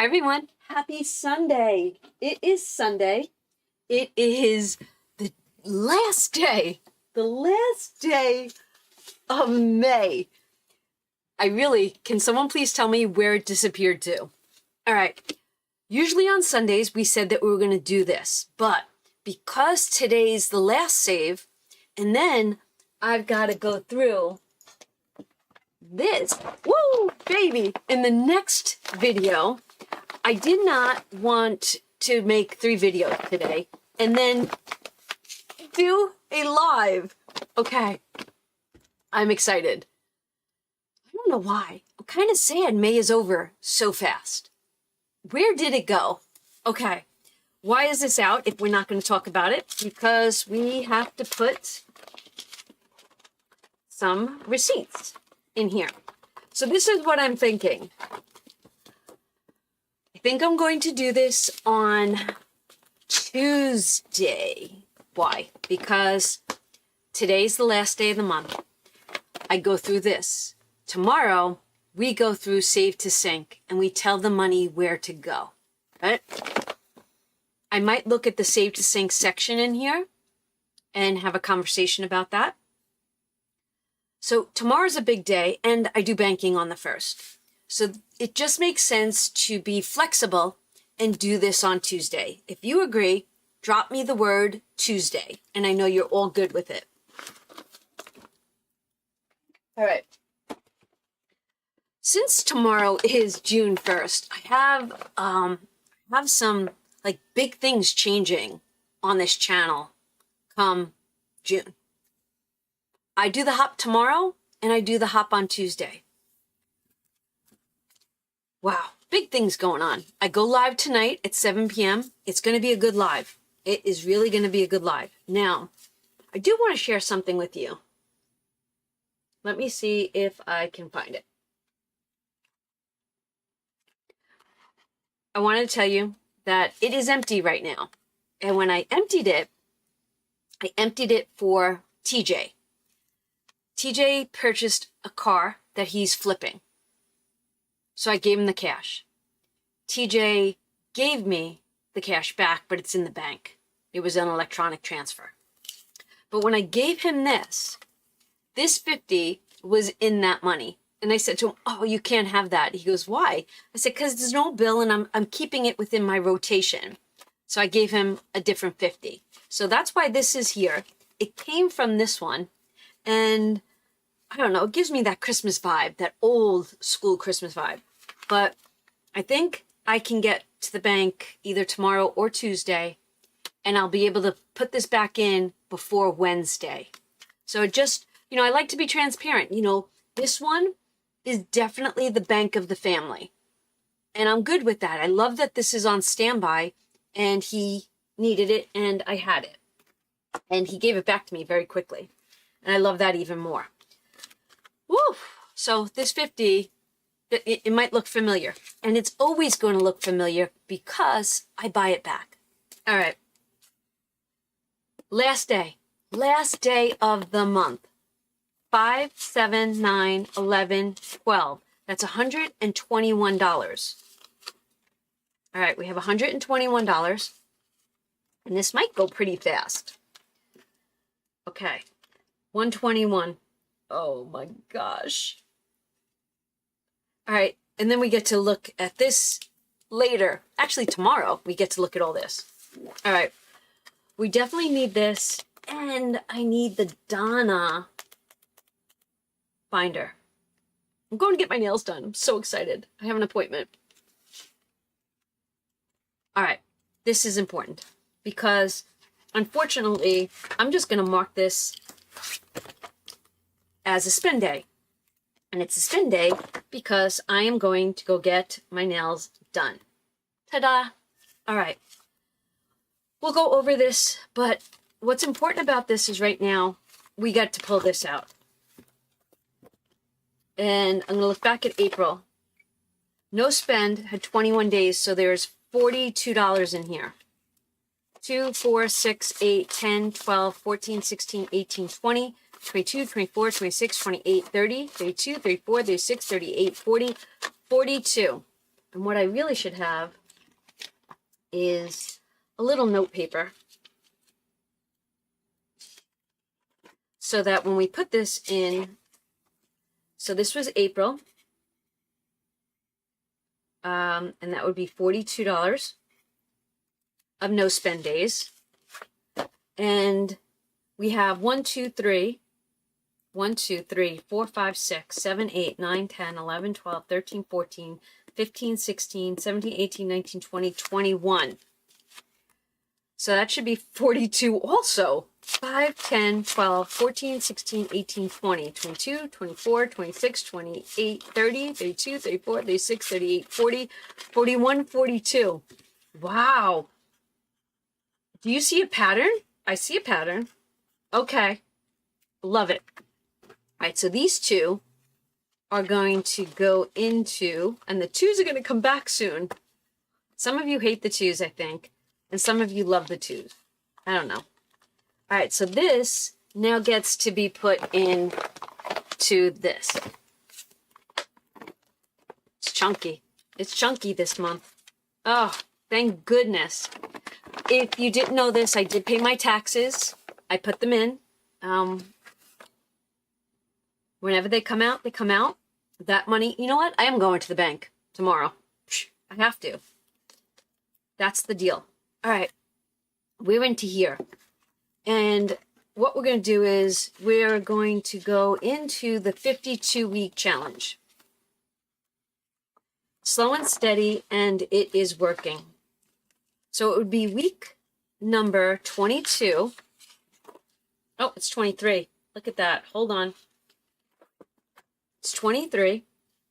Hi everyone, happy Sunday. It is Sunday. It is the last day of May. Can someone please tell me where it disappeared to? All right, usually on Sundays we said that we were gonna do this, but because today's the last save, and then I've gotta go through this, woo, baby, in the next video, I did not want to make 3 videos today and then do a live. Okay, I'm excited. I don't know why. I'm kind of sad May is over so fast. Where did it go? Okay, why is this out if we're not going to talk about it? Because we have to put some receipts in here. So this is what I'm thinking. I think I'm going to do this on Tuesday. Why? Because today's the last day of the month. I go through this. Tomorrow, we go through Save to Sync and we tell the money where to go. Right? I might look at the Save to Sync section in here and have a conversation about that. So tomorrow's a big day and I do banking on the 1st. So it just makes sense to be flexible and do this on Tuesday. If you agree, drop me the word Tuesday, and I know you're all good with it. All right. Since tomorrow is June 1st, I have some like big things changing on this channel come June. I do the hop tomorrow and I do the hop on Tuesday. Wow, big things going on. I go live tonight at 7 p.m. It's going to be a good live. It is really going to be a good live. Now, I do want to share something with you. Let me see if I can find it. I want to tell you that it is empty right now. And when I emptied it for TJ. TJ purchased a car that he's flipping. So I gave him the cash. TJ gave me the cash back, but it's in the bank. It was an electronic transfer. But when I gave him this 50 was in that money. And I said to him, oh, you can't have that. He goes, why? I said, because there's no bill and I'm keeping it within my rotation. So I gave him a different 50. So that's why this is here. It came from this one. And I don't know, it gives me that Christmas vibe, that old school Christmas vibe. But I think I can get to the bank either tomorrow or Tuesday, and I'll be able to put this back in before Wednesday. So it just, I like to be transparent. This one is definitely the bank of the family. And I'm good with that. I love that this is on standby, and he needed it, and I had it. And he gave it back to me very quickly. And I love that even more. Woo! So this 50, it might look familiar. And it's always going to look familiar because I buy it back. All right. Last day of the month. 5, 7, 9, 11, 12. That's $121. All right, we have $121. And this might go pretty fast. Okay. 121. Oh my gosh. All right, and then we get to look at this later. Actually, tomorrow we get to look at all this. All right, we definitely need this, and I need the Donna binder. I'm going to get my nails done. I'm so excited. I have an appointment. All right, this is important because unfortunately, I'm just going to mark this as a spend day. And it's a spend day because I am going to go get my nails done. Ta-da! All right. We'll go over this, but what's important about this is right now, we got to pull this out. And I'm going to look back at April. No spend, had 21 days, so there's $42 in here. 2, 4, 6, 8, 10, 12, 14, 16, 18, 20, 22, 24, 26, 28, 30, 32, 34, 36, 38, 40, 42. And what I really should have is a little note paper, so that when we put this in, so this was April, and that would be $42 of no spend days. And we have 1, 2, 3, 4, 5, 6, 7, 8, 9, 10, 11, 12, 13, 14, 15, 16, 17, 18, 19, 20, 21. So that should be 42 also. 5, 10, 12, 14, 16, 18, 20, 22, 24, 26, 28, 30, 32, 34, 36, 38, 40, 41, 42. Wow. Do you see a pattern? I see a pattern. Okay. Love it. All right, so these two are going to go into, and the twos are going to come back soon. Some of you hate the twos, I think, and some of you love the twos. I don't know. All right, so this now gets to be put in to this. It's chunky. It's chunky this month. Oh, thank goodness. If you didn't know this, I did pay my taxes. I put them in. Whenever they come out, they come out. That money, you know what? I am going to the bank tomorrow. I have to. That's the deal. All right, we're into here. And what we're going to do is we're going to go into the 52-week challenge. Slow and steady, and it is working. So it would be week number 22. Oh, it's 23. Look at that. Hold on. It's 23,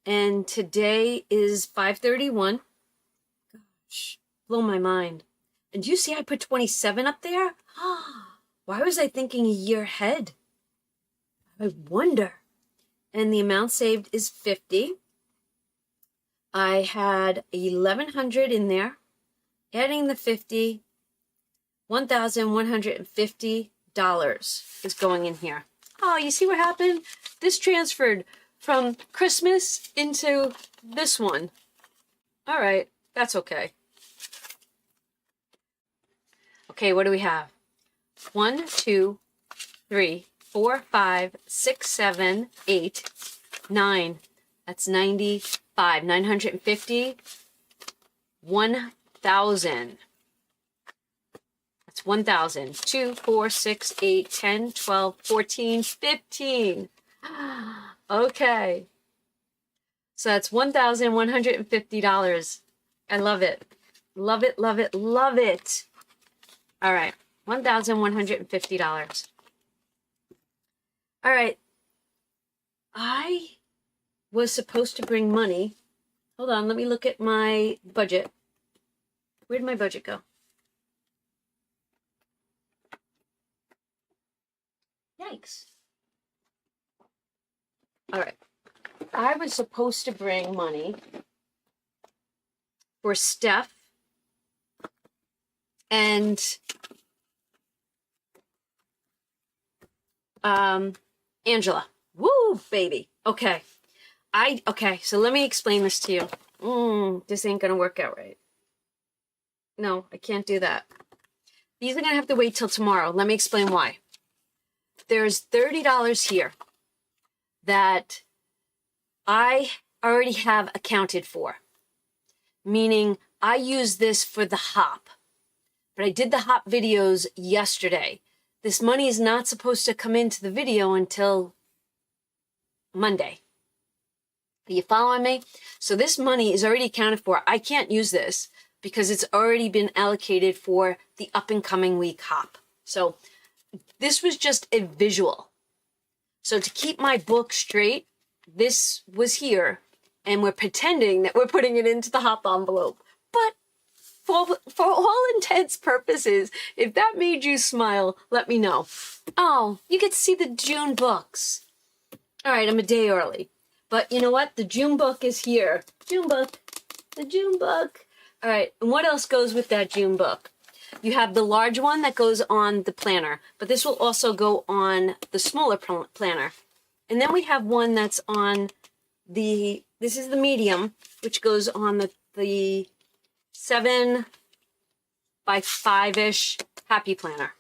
and today is 5/31. Gosh, blow my mind. And do you see I put 27 up there? Why was I thinking a year ahead? I wonder. And the amount saved is 50. I had 1,100 in there. Adding the 50, $1,150 is going in here. Oh, you see what happened? This transferred from Christmas into this one. All right, that's okay. Okay, what do we have? 1, 2, 3, 4, 5, 6, 7, 8, 9. That's 95. 950. 1,000. That's 1,000. 2, 4, 6, 8, 10, 12, 14, 15. Okay. So that's $1,150. I love it. Love it, love it, love it. All right. $1,150. All right. I was supposed to bring money. Hold on, let me look at my budget. Where'd my budget go? Yikes. All right. I was supposed to bring money for Steph and Angela. Woo, baby. Okay. Okay, so let me explain this to you. This ain't gonna work out right. No, I can't do that. These are gonna have to wait till tomorrow. Let me explain why. There's $30 here that I already have accounted for, meaning I use this for the hop, but I did the hop videos yesterday. This money is not supposed to come into the video until Monday. Are you following me? So this money is already accounted for. I can't use this because it's already been allocated for the up and coming week hop. So this was just a visual. So to keep my book straight, this was here, and we're pretending that we're putting it into the hop envelope. But for all intents purposes, if that made you smile, let me know. Oh, you get to see the June books. All right, I'm a day early. But you know what? The June book is here. June book. The June book. All right, and what else goes with that June book? You have the large one that goes on the planner, but this will also go on the smaller planner. And then we have one that's on this is the medium, which goes on the the 7 by 5-ish Happy Planner.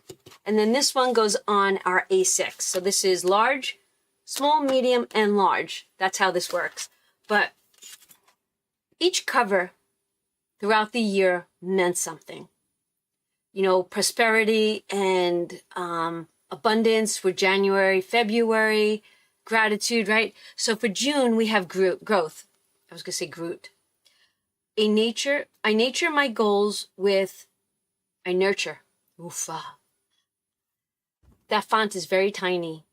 And then this one goes on our A6. So this is large, small, medium, and large. That's how this works. But each cover throughout the year meant something. You know, prosperity and abundance for January, February, gratitude, right? So for June, we have growth. I was going to say Groot. I nature my goals with, I nurture. Oofa. That font is very tiny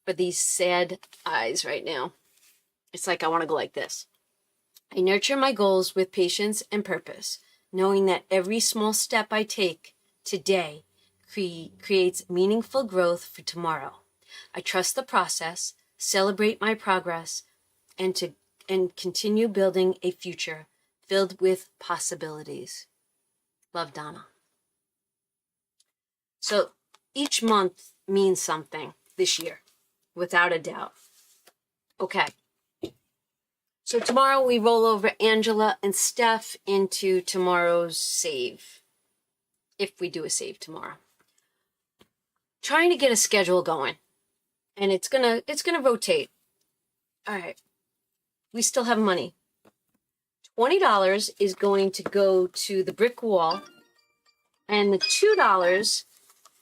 for these sad eyes right now. It's like I want to go like this. I nurture my goals with patience and purpose, knowing that every small step I take today creates meaningful growth for tomorrow. I trust the process, celebrate my progress, and continue building a future filled with possibilities. Love, Donna. So each month means something this year, without a doubt. Okay. So tomorrow we roll over Angela and Steph into tomorrow's save. If we do a save tomorrow. Trying to get a schedule going. And it's gonna rotate. All right. We still have money. $20 is going to go to the brick wall. And the $2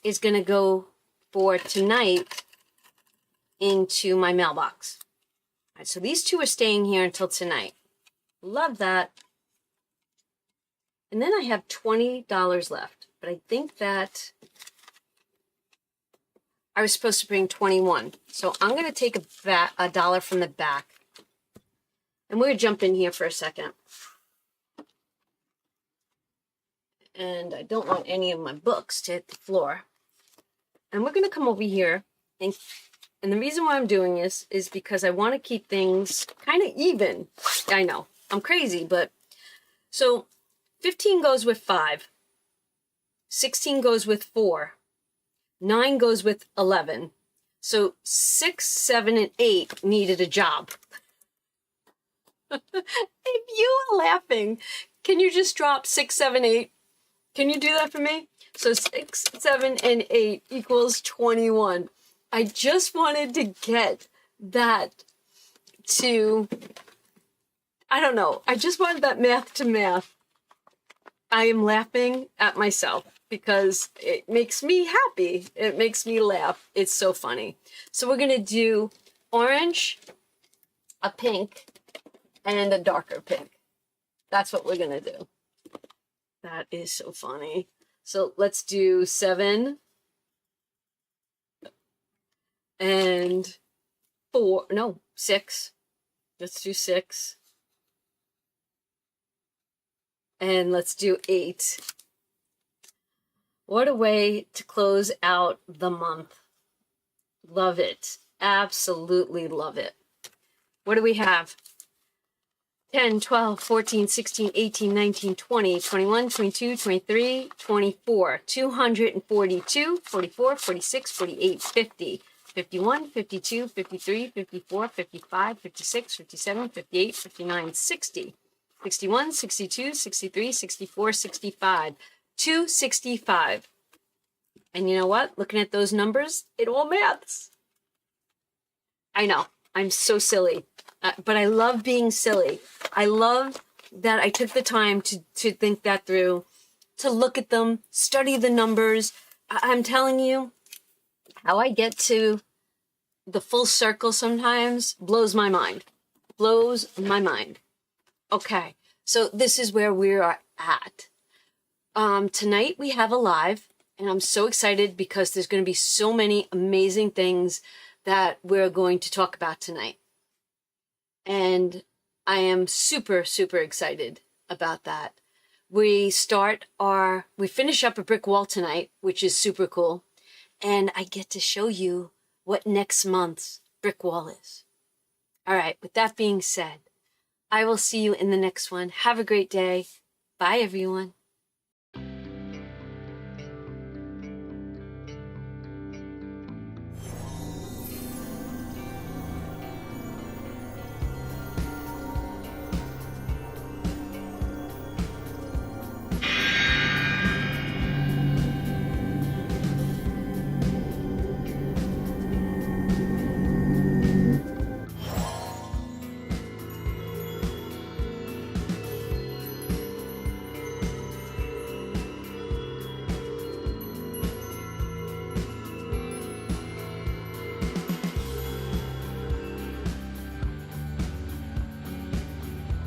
is going to go for tonight into my mailbox. All right, so these two are staying here until tonight. Love that. And then I have $20 left. But I think that I was supposed to bring 21. So I'm going to take a dollar from the back. And we're going to jump in here for a second. And I don't want any of my books to hit the floor. And we're going to come over here. And the reason why I'm doing this is because I want to keep things kind of even. I know, I'm crazy, but... So 15 goes with 5. 16 goes with 4. 9 goes with 11. So 6, 7, and 8 needed a job. If you are laughing, can you just drop 6, 7, 8? Can you do that for me? So 6, 7, and 8 equals 21. I just wanted to get that to, I don't know. I just wanted that math to math. I am laughing at myself because it makes me happy. It makes me laugh. It's so funny. So we're going to do orange, a pink, and a darker pink. That's what we're going to do. That is so funny. So let's do 7 and 4. No, 6. Let's do 6. And let's do 8. What a way to close out the month. Love it. Absolutely love it. What do we have? 10, 12, 14, 16, 18, 19, 20, 21, 22, 23, 24, 242, 44, 46, 48, 50, 51, 52, 53, 54, 55, 56, 57, 58, 59, 60, 61, 62, 63, 64, 65, 265. And you know what? Looking at those numbers, it all maths. I know, I'm so silly. But I love being silly. I love that I took the time to think that through, to look at them, study the numbers. I'm telling you, how I get to the full circle sometimes blows my mind. Blows my mind. Okay, so this is where we are at. Tonight we have a live, and I'm so excited because there's going to be so many amazing things that we're going to talk about tonight. And I am super, super excited about that. We finish up a brick wall tonight, which is super cool. And I get to show you what next month's brick wall is. All right, with that being said, I will see you in the next one. Have a great day. Bye, everyone.